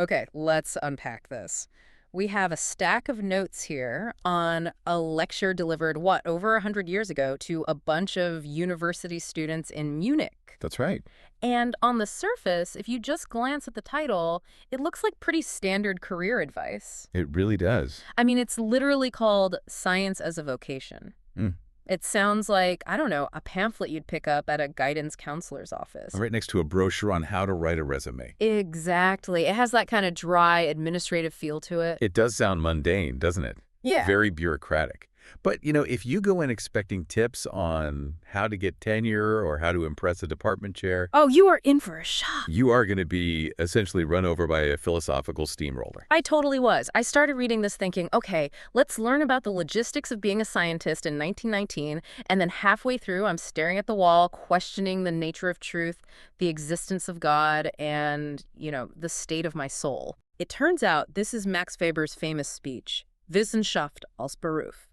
Okay, let's unpack this. We have a stack of notes here on a lecture delivered, what, over 100 years ago to a bunch of university students in Munich. That's right. And on the surface, if you just glance at the title, it looks like pretty standard career advice. It really does. I mean, it's literally called Science as a Vocation. Mm. It sounds like, I don't know, a pamphlet you'd pick up at a guidance counselor's office. Right next to a brochure on how to write a resume. Exactly. It has that kind of dry administrative feel to it. It does sound mundane, doesn't it? Yeah. Very bureaucratic. But, if you go in expecting tips on how to get tenure or how to impress a department chair, Oh, you are in for a shock. you are going to be essentially run over by a philosophical steamroller. I totally was. I started reading this thinking, okay, let's learn about the logistics of being a scientist in 1919, and then halfway through, I'm staring at the wall, questioning the nature of truth, the existence of God, and, the state of my soul. It turns out this is Max Weber's famous speech, Wissenschaft als Beruf.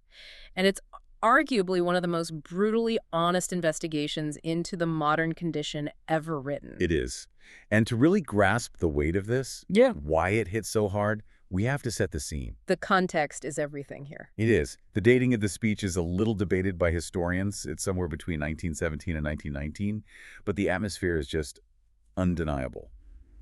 And it's arguably one of the most brutally honest investigations into the modern condition ever written. It is. And to really grasp the weight of this, why it hits so hard, we have to set the scene. The context is everything here. It is. The dating of the speech is a little debated by historians. It's somewhere between 1917 and 1919, but the atmosphere is just undeniable.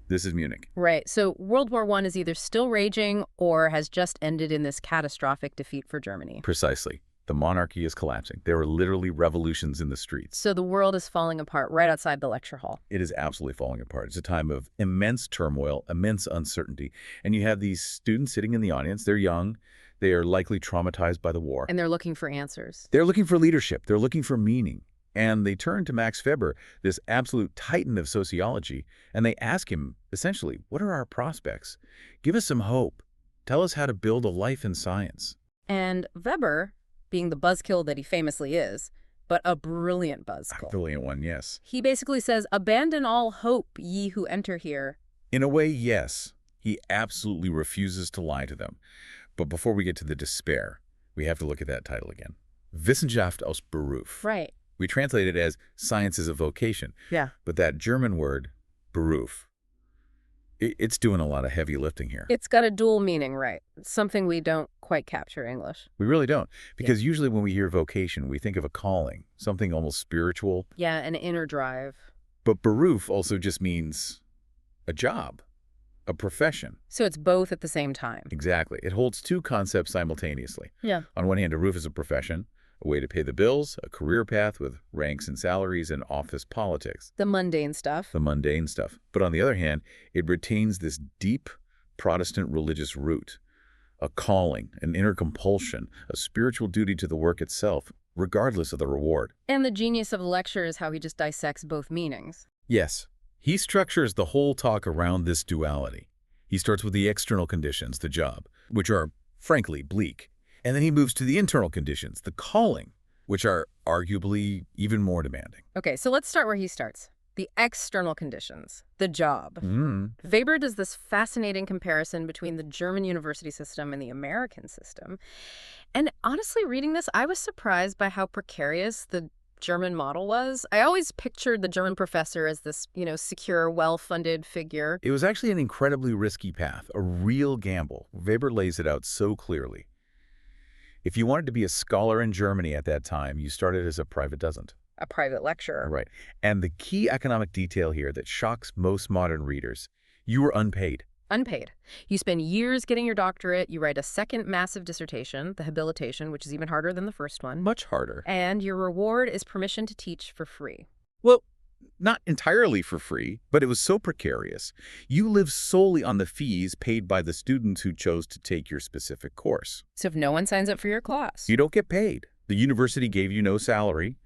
This is Munich. Right. So World War I is either still raging or has just ended in this catastrophic defeat for Germany. Precisely. The monarchy is collapsing. There are literally revolutions in the streets. So the world is falling apart right outside the lecture hall. It is absolutely falling apart. It's a time of immense turmoil, immense uncertainty. And you have these students sitting in the audience. They're young. They are likely traumatized by the war. And they're looking for answers. They're looking for leadership. They're looking for meaning. And they turn to Max Weber, this absolute titan of sociology, and they ask him, essentially, what are our prospects? Give us some hope. Tell us how to build a life in science. And Weber, being the buzzkill that he famously is, but a brilliant buzzkill. A brilliant one, yes. He basically says, abandon all hope, ye who enter here. In a way, yes. He absolutely refuses to lie to them. But before we get to the despair, we have to look at that title again. Wissenschaft als Beruf. Right. We translate it as science is a vocation. Yeah. But that German word, Beruf, it's doing a lot of heavy lifting here. It's got a dual meaning, right? It's something we don't quite capture in English. We really don't. Because usually when we hear vocation, we think of a calling, something almost spiritual. Yeah, an inner drive. But Beruf also just means a job, a profession. So it's both at the same time. Exactly. It holds two concepts simultaneously. Yeah. On one hand, a roof is a profession, a way to pay the bills, a career path with ranks and salaries and office politics. The mundane stuff. The mundane stuff. But on the other hand, it retains this deep Protestant religious root, a calling, an inner compulsion, a spiritual duty to the work itself, regardless of the reward. And the genius of the lecture is how he just dissects both meanings. Yes. He structures the whole talk around this duality. He starts with the external conditions, the job, which are, frankly, bleak. And then he moves to the internal conditions, the calling, which are arguably even more demanding. Okay, so let's start where he starts. The external conditions, the job. Weber does this fascinating comparison between the German university system and the American system. And honestly, reading this, I was surprised by how precarious the German model was. I always pictured the German professor as this, secure, well-funded figure. It was actually an incredibly risky path, a real gamble. Weber lays it out so clearly. If you wanted to be a scholar in Germany at that time, you started as a private dozent. A private lecturer. Right. And the key economic detail here that shocks most modern readers, you were unpaid. Unpaid. You spend years getting your doctorate, you write a second massive dissertation, the habilitation, which is even harder than the first one. Much harder. And your reward is permission to teach for free. Well, not entirely for free, but it was so precarious. You live solely on the fees paid by the students who chose to take your specific course. So if no one signs up for your class, You don't get paid. The university gave you no salary.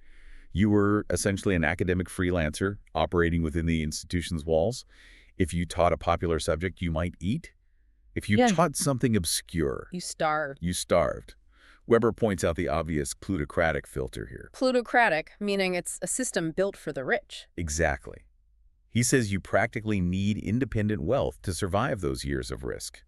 You were essentially an academic freelancer operating within the institution's walls. If you taught a popular subject, you might eat. If you taught something obscure, you starve. you starved. Weber points out the obvious plutocratic filter here. Plutocratic, meaning it's a system built for the rich. Exactly. He says you practically need independent wealth to survive those years of risk.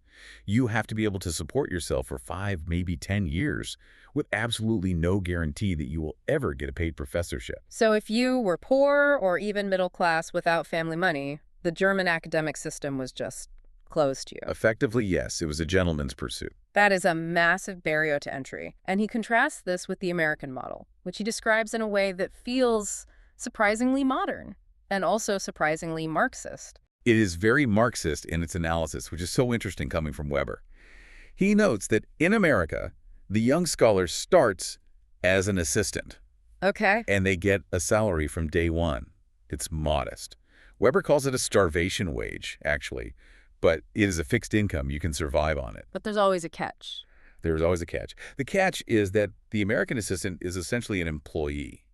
You have to be able to support yourself for 5, maybe 10 years with absolutely no guarantee that you will ever get a paid professorship. So if you were poor or even middle class without family money, the German academic system was just closed you. Effectively, yes, it was a gentleman's pursuit. That is a massive barrier to entry. And he contrasts this with the American model, which he describes in a way that feels surprisingly modern and also surprisingly Marxist. It is very Marxist in its analysis, which is so interesting coming from Weber. He notes that in America, the young scholar starts as an assistant, Okay. and they get a salary from day one. It's modest. Weber calls it a starvation wage, actually, but it is a fixed income. You can survive on it. But there's always a catch. There's always a catch. The catch is that the American assistant is essentially an employee.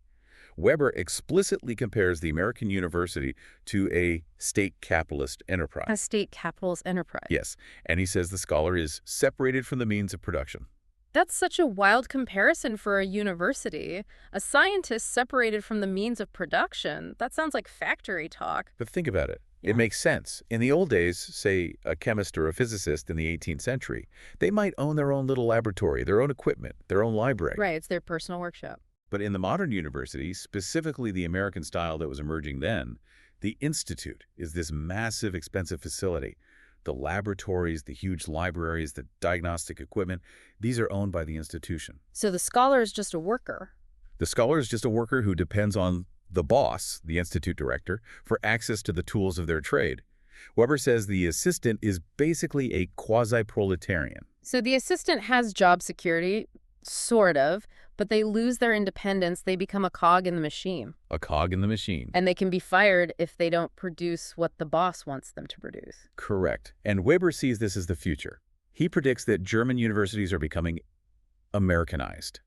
Weber explicitly compares the American university to a state capitalist enterprise. A state capitalist enterprise. Yes, and he says the scholar is separated from the means of production. That's such a wild comparison for a university. A scientist separated from the means of production. That sounds like factory talk. But think about it. Yeah. It makes sense. In the old days, say a chemist or a physicist in the 18th century, they might own their own little laboratory, their own equipment, their own library. Right, it's their personal workshop. But in the modern university, specifically the American style that was emerging then, the institute is this massive, expensive facility. The laboratories, the huge libraries, the diagnostic equipment, these are owned by the institution. So the scholar is just a worker. The scholar is just a worker who depends on the boss, the institute director, for access to the tools of their trade. Weber says the assistant is basically a quasi-proletarian. So the assistant has job security, sort of, but they lose their independence. They become a cog in the machine. A cog in the machine. And they can be fired if they don't produce what the boss wants them to produce. Correct. And Weber sees this as the future. He predicts that German universities are becoming Americanized.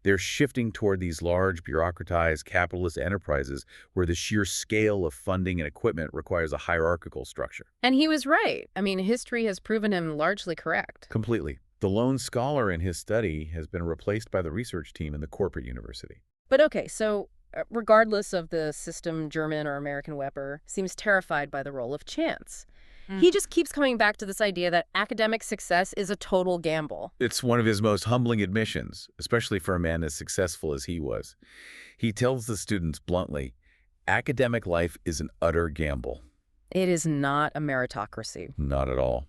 They're shifting toward these large, bureaucratized, capitalist enterprises where the sheer scale of funding and equipment requires a hierarchical structure. And he was right. I mean, history has proven him largely correct. Completely. The lone scholar in his study has been replaced by the research team in the corporate university. But okay, so regardless of the system, German or American, Weber seems terrified by the role of chance. He just keeps coming back to this idea that academic success is a total gamble. It's one of his most humbling admissions, especially for a man as successful as he was. He tells the students bluntly, academic life is an utter gamble. It is not a meritocracy. Not at all.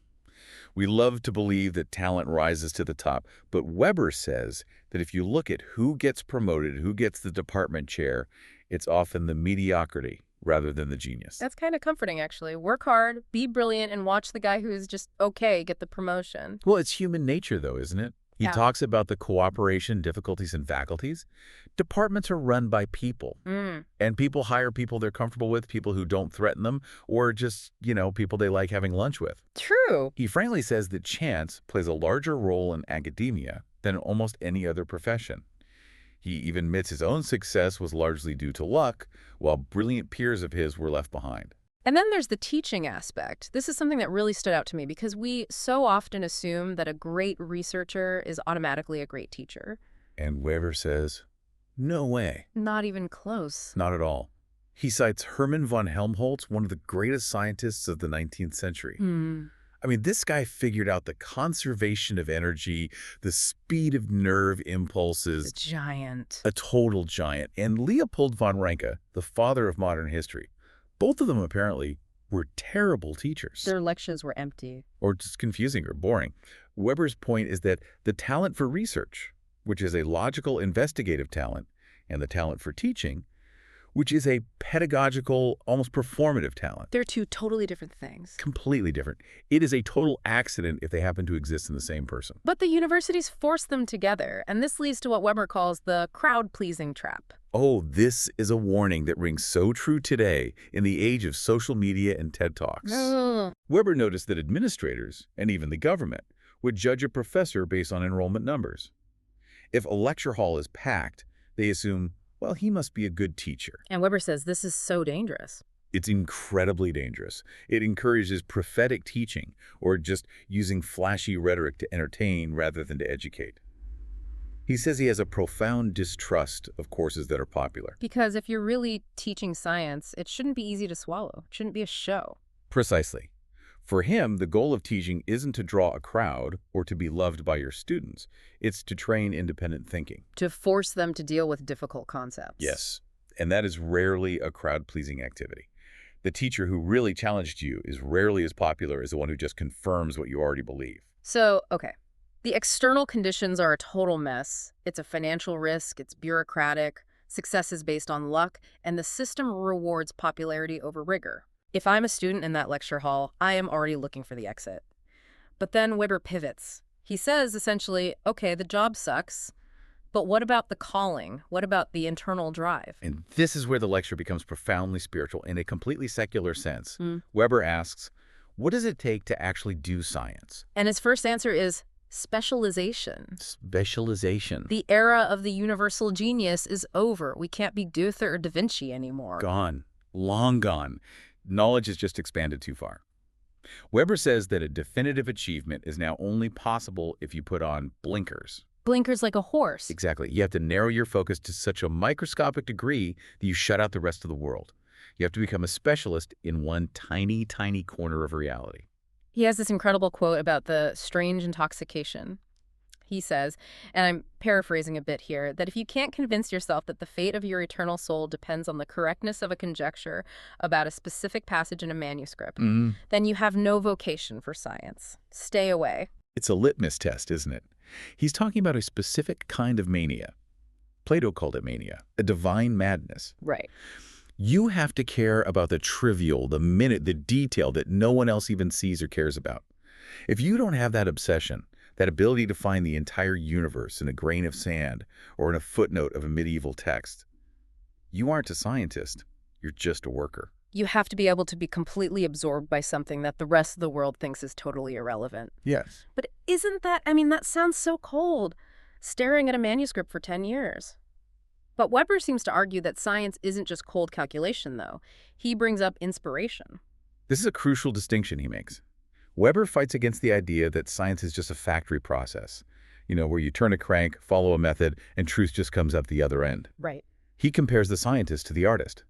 We love to believe that talent rises to the top, but Weber says that if you look at who gets promoted, who gets the department chair, it's often the mediocrity rather than the genius. That's kind of comforting, actually. Work hard, be brilliant, and watch the guy who's just okay get the promotion. Well, it's human nature, though, isn't it? He Yeah. talks about the cooperation difficulties in faculties. Departments are run by people, and people hire people they're comfortable with, people who don't threaten them, or just, people they like having lunch with. True. He frankly says that chance plays a larger role in academia than in almost any other profession. He even admits his own success was largely due to luck, while brilliant peers of his were left behind. And then there's the teaching aspect. This is something that really stood out to me because we so often assume that a great researcher is automatically a great teacher. And Weber says, no way. Not even close. Not at all. He cites Hermann von Helmholtz, one of the greatest scientists of the 19th century. I mean, this guy figured out the conservation of energy, the speed of nerve impulses. A giant. A total giant. And Leopold von Ranke, the father of modern history, both of them apparently were terrible teachers. Their lectures were empty. Or just confusing or boring. Weber's point is that the talent for research, which is a logical investigative talent, and the talent for teaching, which is a pedagogical, almost performative talent. They're two totally different things. Completely different. It is a total accident if they happen to exist in the same person. But the universities force them together, and this leads to what Weber calls the crowd-pleasing trap. Oh, this is a warning that rings so true today in the age of social media and TED Talks. Weber noticed that administrators, and even the government, would judge a professor based on enrollment numbers. If a lecture hall is packed, they assume, well, he must be a good teacher. And Weber says this is so dangerous. It's incredibly dangerous. It encourages prophetic teaching, or just using flashy rhetoric to entertain rather than to educate. He says he has a profound distrust of courses that are popular. Because if you're really teaching science, it shouldn't be easy to swallow. It shouldn't be a show. Precisely. For him, the goal of teaching isn't to draw a crowd or to be loved by your students. It's to train independent thinking. To force them to deal with difficult concepts. Yes, and that is rarely a crowd-pleasing activity. The teacher who really challenged you is rarely as popular as the one who just confirms what you already believe. So, okay. The external conditions are a total mess. It's a financial risk, it's bureaucratic, success is based on luck, and the system rewards popularity over rigor. If I'm a student in that lecture hall, I am already looking for the exit. But then Weber pivots. He says essentially, okay, the job sucks, but what about the calling? What about the internal drive? And this is where the lecture becomes profoundly spiritual in a completely secular sense. Mm. Weber asks, what does it take to actually do science? And his first answer is specialization. Specialization. The era of the universal genius is over. We can't be Goethe or Da Vinci anymore. Gone. Long gone. Knowledge has just expanded too far. Weber says that a definitive achievement is now only possible if you put on blinkers. Blinkers like a horse. Exactly. You have to narrow your focus to such a microscopic degree that you shut out the rest of the world. You have to become a specialist in one tiny, tiny corner of reality. He has this incredible quote about the strange intoxication. He says, and I'm paraphrasing a bit here, that if you can't convince yourself that the fate of your eternal soul depends on the correctness of a conjecture about a specific passage in a manuscript, then you have no vocation for science. Stay away. It's a litmus test, isn't it? He's talking about a specific kind of mania. Plato called it mania, a divine madness. Right. You have to care about the trivial, the minute, the detail that no one else even sees or cares about. If you don't have that obsession, that ability to find the entire universe in a grain of sand or in a footnote of a medieval text, you aren't a scientist. You're just a worker. You have to be able to be completely absorbed by something that the rest of the world thinks is totally irrelevant. Yes. But isn't that, I mean, that sounds so cold, staring at a manuscript for 10 years. But Weber seems to argue that science isn't just cold calculation, though. He brings up inspiration. This is a crucial distinction he makes. Weber fights against the idea that science is just a factory process, where you turn a crank, follow a method, and truth just comes up the other end. Right. He compares the scientist to the artist.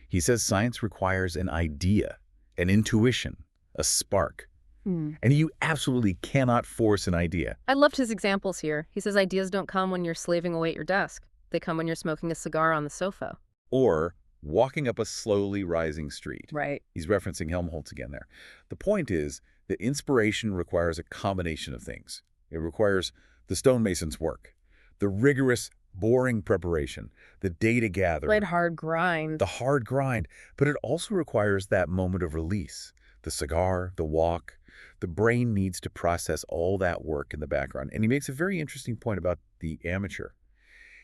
He says science requires an idea, an intuition, a spark. And you absolutely cannot force an idea. I loved his examples here. He says ideas don't come when you're slaving away at your desk. They come when you're smoking a cigar on the sofa. Or walking up a slowly rising street. Right. He's referencing Helmholtz again there. The point is that inspiration requires a combination of things. It requires the stonemason's work, the rigorous, boring preparation, the data gathering, Like hard grind. the hard grind, but it also requires that moment of release, the cigar, the walk. The brain needs to process all that work in the background. And he makes a very interesting point about the amateur.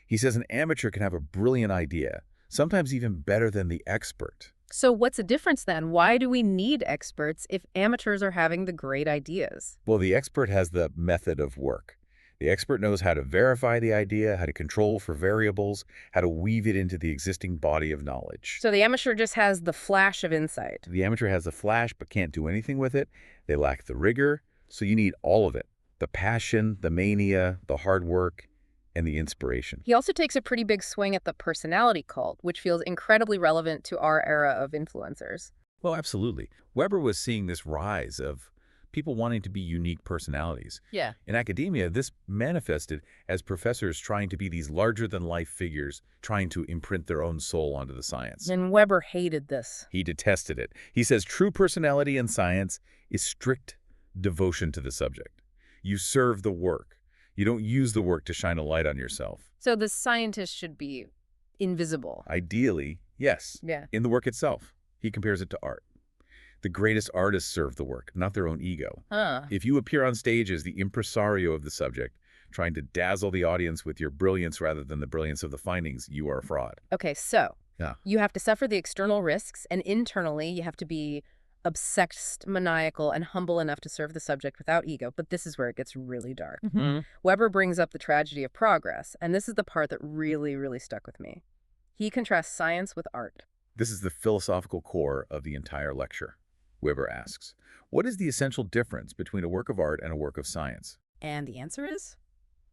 He says an amateur can have a brilliant idea, sometimes even better than the expert. So what's the difference then? Why do we need experts if amateurs are having the great ideas? Well, the expert has the method of work. The expert knows how to verify the idea, how to control for variables, how to weave it into the existing body of knowledge. So the amateur just has the flash of insight. The amateur has the flash but can't do anything with it. They lack the rigor, so you need all of it. The passion, the mania, the hard work, and the inspiration. He also takes a pretty big swing at the personality cult, which feels incredibly relevant to our era of influencers. Well, absolutely. Weber was seeing this rise of people wanting to be unique personalities. Yeah. In academia, this manifested as professors trying to be these larger-than-life figures, trying to imprint their own soul onto the science. And Weber hated this. He detested it. He says true personality in science is strict devotion to the subject. You serve the work. You don't use the work to shine a light on yourself. So the scientist should be invisible. Ideally, yes. Yeah. In the work itself. He compares it to art. The greatest artists serve the work, not their own ego. Huh. If you appear on stage as the impresario of the subject, trying to dazzle the audience with your brilliance rather than the brilliance of the findings, you are a fraud. Okay, so Yeah. you have to suffer the external risks, and internally you have to be obsessed, maniacal, and humble enough to serve the subject without ego. But this is where it gets really dark. Weber brings up the tragedy of progress, and this is the part that really, really stuck with me. He contrasts science with art. This is the philosophical core of the entire lecture. Weber asks, what is the essential difference between a work of art and a work of science? And the answer is?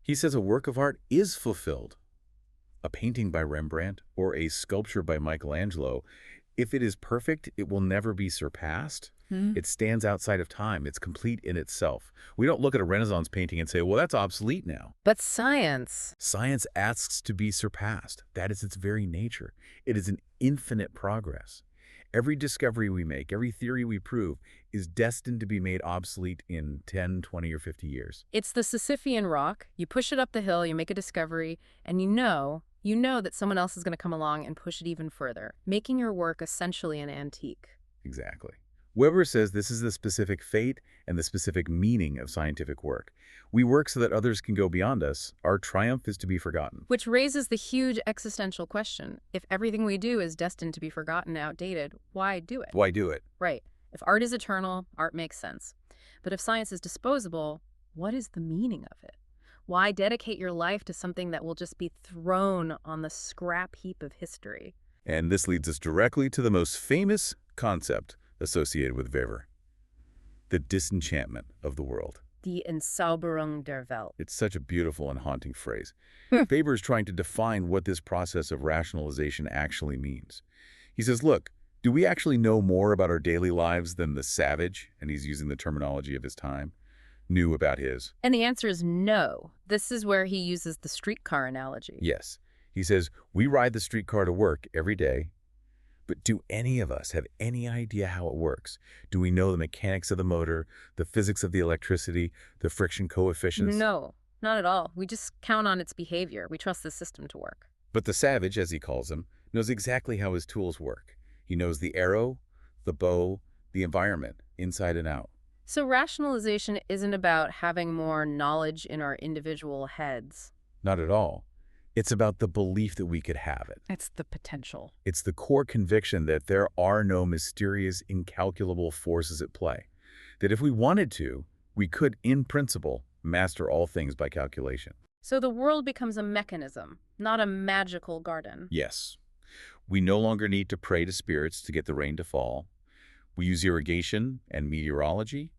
He says a work of art is fulfilled. A painting by Rembrandt or a sculpture by Michelangelo, if it is perfect, it will never be surpassed. It stands outside of time. It's complete in itself. We don't look at a Renaissance painting and say, well, that's obsolete now. But science. Science asks to be surpassed. That is its very nature. It is an infinite progress. Every discovery we make, every theory we prove, is destined to be made obsolete in 10, 20, or 50 years. It's the Sisyphean rock. You push it up the hill, you make a discovery, and you know that someone else is going to come along and push it even further, making your work essentially an antique. Exactly. Weber says this is the specific fate and the specific meaning of scientific work. We work so that others can go beyond us. Our triumph is to be forgotten. Which raises the huge existential question. If everything we do is destined to be forgotten and outdated, why do it? Why do it? Right. If art is eternal, art makes sense. But if science is disposable, what is the meaning of it? Why dedicate your life to something that will just be thrown on the scrap heap of history? And this leads us directly to the most famous concept associated with Weber, the disenchantment of the world. Die Entzauberung der Welt. It's such a beautiful and haunting phrase. Weber is trying to define what this process of rationalization actually means. He says, look, do we actually know more about our daily lives than the savage, and he's using the terminology of his time, knew about his? And the answer is no. This is where he uses the streetcar analogy. Yes. He says, we ride the streetcar to work every day, but do any of us have any idea how it works? Do we know the mechanics of the motor, the physics of the electricity, the friction coefficients? No, not at all. We just count on its behavior. We trust the system to work. But the savage, as he calls him, knows exactly how his tools work. He knows the arrow, the bow, the environment, inside and out. So rationalization isn't about having more knowledge in our individual heads. Not at all. It's about the belief that we could have it. It's the potential. It's the core conviction that there are no mysterious, incalculable forces at play. That if we wanted to, we could, in principle, master all things by calculation. So the world becomes a mechanism, not a magical garden. Yes. We no longer need to pray to spirits to get the rain to fall. We use irrigation and meteorology.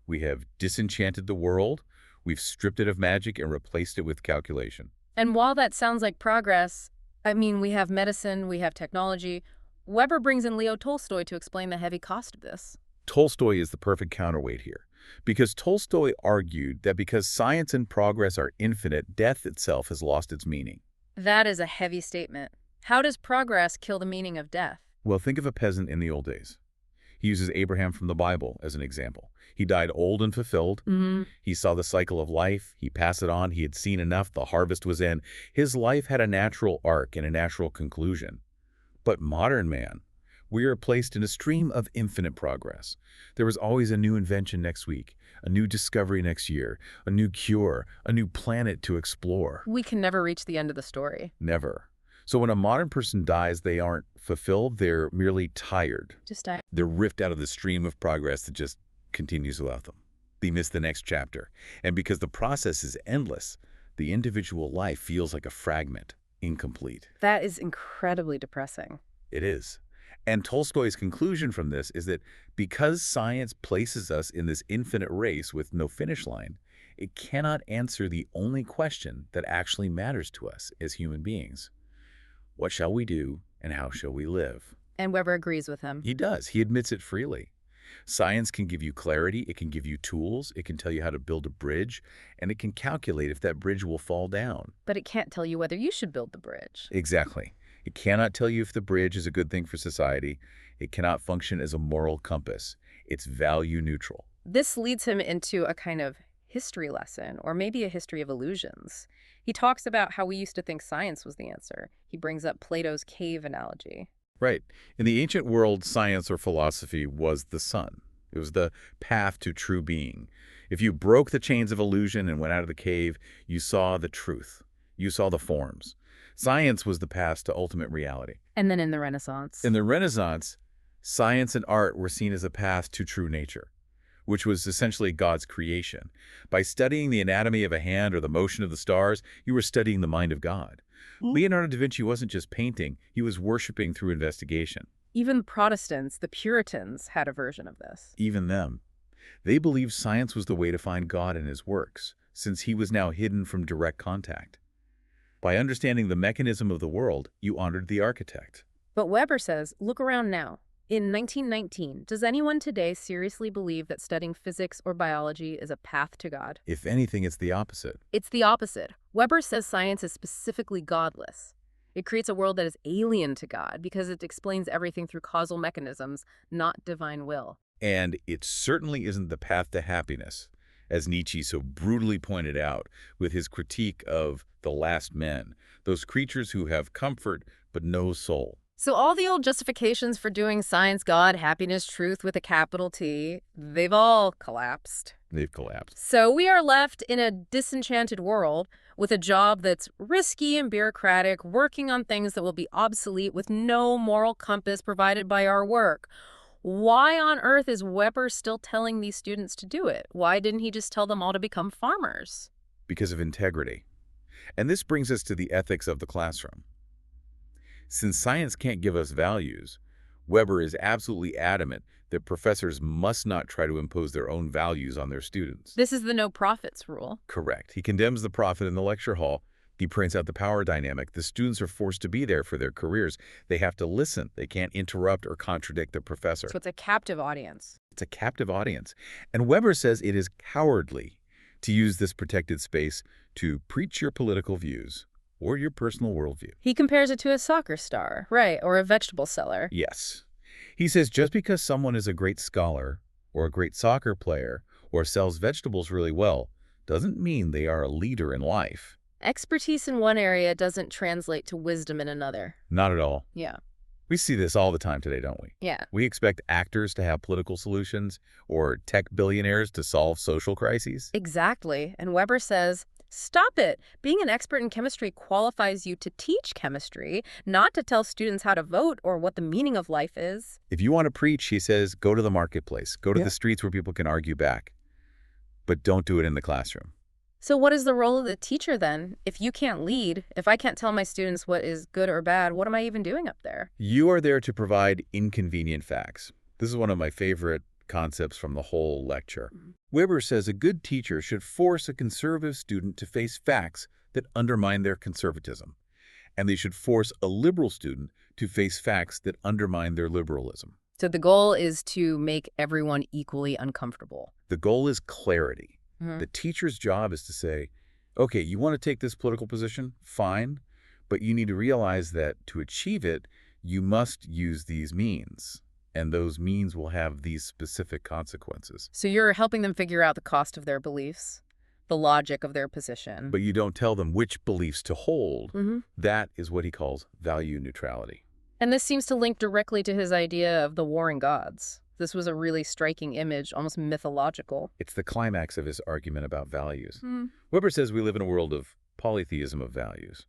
We have disenchanted the world. We've stripped it of magic and replaced it with calculation. And while that sounds like progress, we have medicine, we have technology. Weber brings in Leo Tolstoy to explain the heavy cost of this. Tolstoy is the perfect counterweight here, because Tolstoy argued that because science and progress are infinite, death itself has lost its meaning. That is a heavy statement. How does progress kill the meaning of death? Well, think of a peasant in the old days. He uses Abraham from the Bible as an example. He died old and fulfilled. He saw the cycle of life. He passed it on. He had seen enough. The harvest was in. His life had a natural arc and a natural conclusion. But modern man, we are placed in a stream of infinite progress. There is always a new invention next week, a new discovery next year, a new cure, a new planet to explore. We can never reach the end of the story. Never. So when a modern person dies, they aren't fulfilled. They're merely tired. Just die. They're ripped out of the stream of progress that just continues without them. They miss the next chapter. And because the process is endless, the individual life feels like a fragment, incomplete. That is incredibly depressing. It is. And Tolstoy's conclusion from this is that because science places us in this infinite race with no finish line, it cannot answer the only question that actually matters to us as human beings. What shall we do and how shall we live? And Weber agrees with him. He does. He admits it freely. Science can give you clarity, it can give you tools, it can tell you how to build a bridge, and it can calculate if that bridge will fall down. But it can't tell you whether you should build the bridge. Exactly. It cannot tell you if the bridge is a good thing for society. It cannot function as a moral compass. It's value neutral. This leads him into a kind of history lesson, or maybe a history of illusions. He talks about how we used to think science was the answer. He brings up Plato's cave analogy. Right. In the ancient world, science or philosophy was the sun. It was the path to true being. If you broke the chains of illusion and went out of the cave, you saw the truth. You saw the forms. Science was the path to ultimate reality. And then in the Renaissance. In the Renaissance, science and art were seen as a path to true nature, which was essentially God's creation. By studying the anatomy of a hand or the motion of the stars, you were studying the mind of God. Leonardo da Vinci wasn't just painting, he was worshiping through investigation. Even the Protestants, the Puritans, had a version of this. Even them. They believed science was the way to find God in his works, since he was now hidden from direct contact. By understanding the mechanism of the world, you honored the architect. But Weber says, look around now. In 1919, does anyone today seriously believe that studying physics or biology is a path to God? If anything, it's the opposite. It's the opposite. Weber says science is specifically godless. It creates a world that is alien to God because it explains everything through causal mechanisms, not divine will. And it certainly isn't the path to happiness, as Nietzsche so brutally pointed out with his critique of the last men, those creatures who have comfort but no soul. So all the old justifications for doing science, God, happiness, truth with a capital T, they've all collapsed. They've collapsed. So we are left in a disenchanted world with a job that's risky and bureaucratic, working on things that will be obsolete with no moral compass provided by our work. Why on earth is Weber still telling these students to do it? Why didn't he just tell them all to become farmers? Because of integrity. And this brings us to the ethics of the classroom. Since science can't give us values, Weber is absolutely adamant that professors must not try to impose their own values on their students. This is the no profits rule. Correct. He condemns the profit in the lecture hall. He points out the power dynamic. The students are forced to be there for their careers. They have to listen. They can't interrupt or contradict the professor. So it's a captive audience. It's a captive audience. And Weber says it is cowardly to use this protected space to preach your political views or your personal worldview. He compares it to a soccer star, right, or a vegetable seller. Yes. He says just because someone is a great scholar or a great soccer player or sells vegetables really well doesn't mean they are a leader in life. Expertise in one area doesn't translate to wisdom in another. Not at all. Yeah. We see this all the time today, don't we? Yeah. We expect actors to have political solutions or tech billionaires to solve social crises. Exactly. And Weber says, stop it. Being an expert in chemistry qualifies you to teach chemistry, not to tell students how to vote or what the meaning of life is. If you want to preach, he says, go to the marketplace, go to the streets where people can argue back, but don't do it in the classroom. So what is the role of the teacher then? If you can't lead, if I can't tell my students what is good or bad, what am I even doing up there? You are there to provide inconvenient facts. This is one of my favorite concepts from the whole lecture. Weber says a good teacher should force a conservative student to face facts that undermine their conservatism, and they should force a liberal student to face facts that undermine their liberalism. So the goal is to make everyone equally uncomfortable. The goal is clarity. The teacher's job is to say, okay, you want to take this political position? Fine, but you need to realize that to achieve it, you must use these means, and those means will have these specific consequences. So you're helping them figure out the cost of their beliefs, the logic of their position. But you don't tell them which beliefs to hold. That is what he calls value neutrality. And this seems to link directly to his idea of the warring gods. This was a really striking image, almost mythological. It's the climax of his argument about values. Weber says we live in a world of polytheism of values.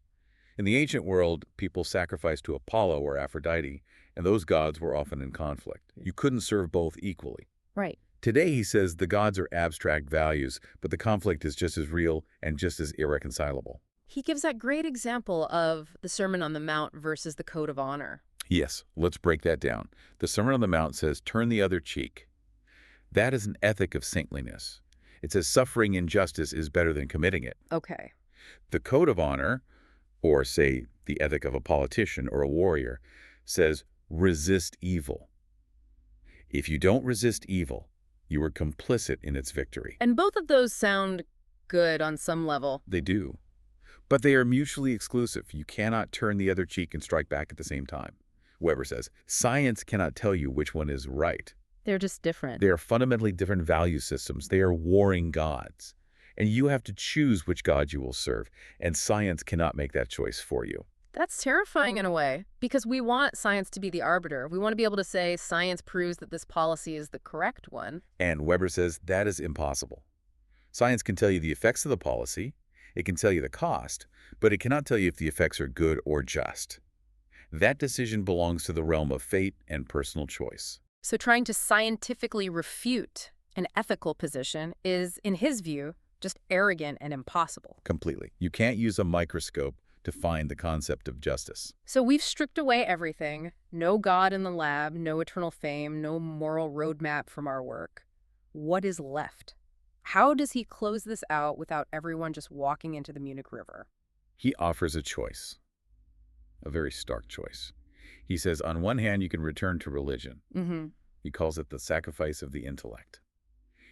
In the ancient world, people sacrificed to Apollo or Aphrodite, and those gods were often in conflict. You couldn't serve both equally. Right. Today, he says the gods are abstract values, but the conflict is just as real and just as irreconcilable. He gives that great example of the Sermon on the Mount versus the Code of Honor. Yes, let's break that down. The Sermon on the Mount says, turn the other cheek. That is an ethic of saintliness. It says suffering injustice is better than committing it. Okay. The Code of Honor, or say the ethic of a politician or a warrior, says resist evil. If you don't resist evil, you are complicit in its victory. And both of those sound good on some level. They do. But they are mutually exclusive. You cannot turn the other cheek and strike back at the same time. Weber says, science cannot tell you which one is right. They're just different. They are fundamentally different value systems. They are warring gods. And you have to choose which god you will serve. And science cannot make that choice for you. That's terrifying in a way, because we want science to be the arbiter. We want to be able to say science proves that this policy is the correct one. And Weber says that is impossible. Science can tell you the effects of the policy. It can tell you the cost, but it cannot tell you if the effects are good or just. That decision belongs to the realm of fate and personal choice. So trying to scientifically refute an ethical position is, in his view, just arrogant and impossible. Completely. You can't use a microscope to find the concept of justice. So we've stripped away everything. No God in the lab, no eternal fame, no moral roadmap from our work. What is left? How does he close this out without everyone just walking into the Munich River? He offers a choice, a very stark choice. He says, on one hand, you can return to religion. He calls it the sacrifice of the intellect.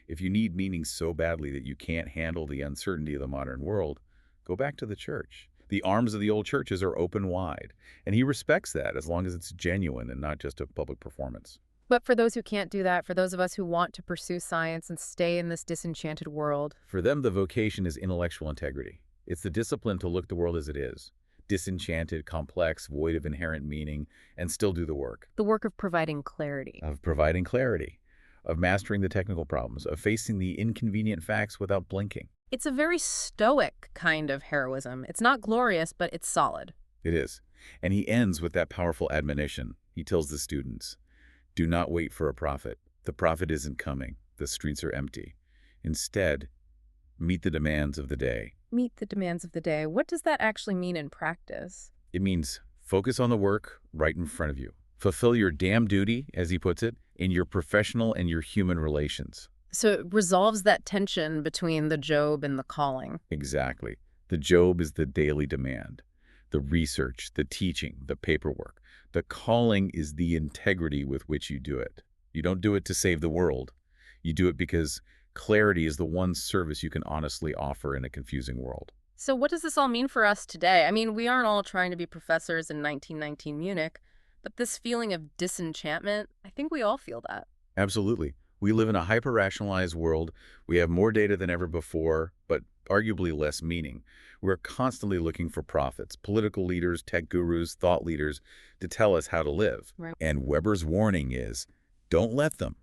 If you need meaning so badly that you can't handle the uncertainty of the modern world, go back to the church. The arms of the old churches are open wide, and he respects that as long as it's genuine and not just a public performance. But for those who can't do that, for those of us who want to pursue science and stay in this disenchanted world, For them, the vocation is intellectual integrity. It's the discipline to look the world as it is, disenchanted, complex, void of inherent meaning, and still do the work the work of providing clarity. of providing clarity, of mastering the technical problems, of facing the inconvenient facts without blinking. It's a very stoic kind of heroism. It's not glorious, but it's solid. It is. And he ends with that powerful admonition. He tells the students, do not wait for a prophet. The prophet isn't coming. The streets are empty. Instead, meet the demands of the day. Meet the demands of the day. What does that actually mean in practice? It means focus on the work right in front of you. Fulfill your damn duty, as he puts it, in your professional and your human relations. So it resolves that tension between the job and the calling. Exactly. The job is the daily demand. The research, the teaching, the paperwork. The calling is the integrity with which you do it. You don't do it to save the world. You do it because clarity is the one service you can honestly offer in a confusing world. So what does this all mean for us today? I mean, we aren't all trying to be professors in 1919 Munich, but this feeling of disenchantment, I think we all feel that. Absolutely. We live in a hyper-rationalized world. We have more data than ever before, but arguably less meaning. We're constantly looking for prophets, political leaders, tech gurus, thought leaders to tell us how to live. Right. And Weber's warning is, don't let them.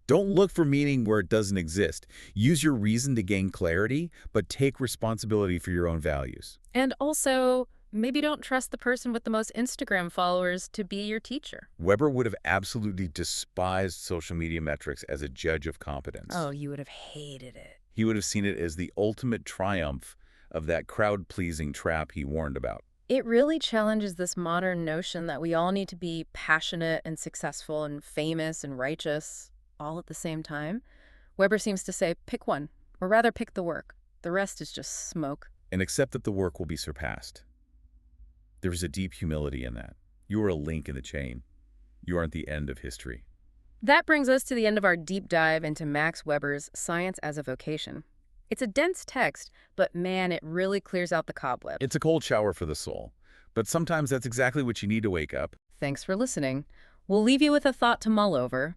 Don't look for meaning where it doesn't exist. Use your reason to gain clarity, but take responsibility for your own values. And also, maybe don't trust the person with the most Instagram followers to be your teacher. Weber would have absolutely despised social media metrics as a judge of competence. Oh, you would have hated it. He would have seen it as the ultimate triumph of that crowd-pleasing trap he warned about. It really challenges this modern notion that we all need to be passionate and successful and famous and righteous all at the same time. Weber seems to say, pick one, or rather pick the work. The rest is just smoke. And accept that the work will be surpassed. There is a deep humility in that. You are a link in the chain. You aren't the end of history. That brings us to the end of our deep dive into Max Weber's Science as a Vocation. It's a dense text, but man, it really clears out the cobwebs. It's a cold shower for the soul. But sometimes that's exactly what you need to wake up. Thanks for listening. We'll leave you with a thought to mull over.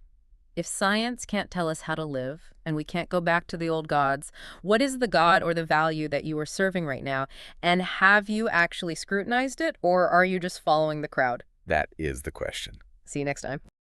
If science can't tell us how to live, and we can't go back to the old gods, what is the god or the value that you are serving right now? And have you actually scrutinized it, or are you just following the crowd? That is the question. See you next time.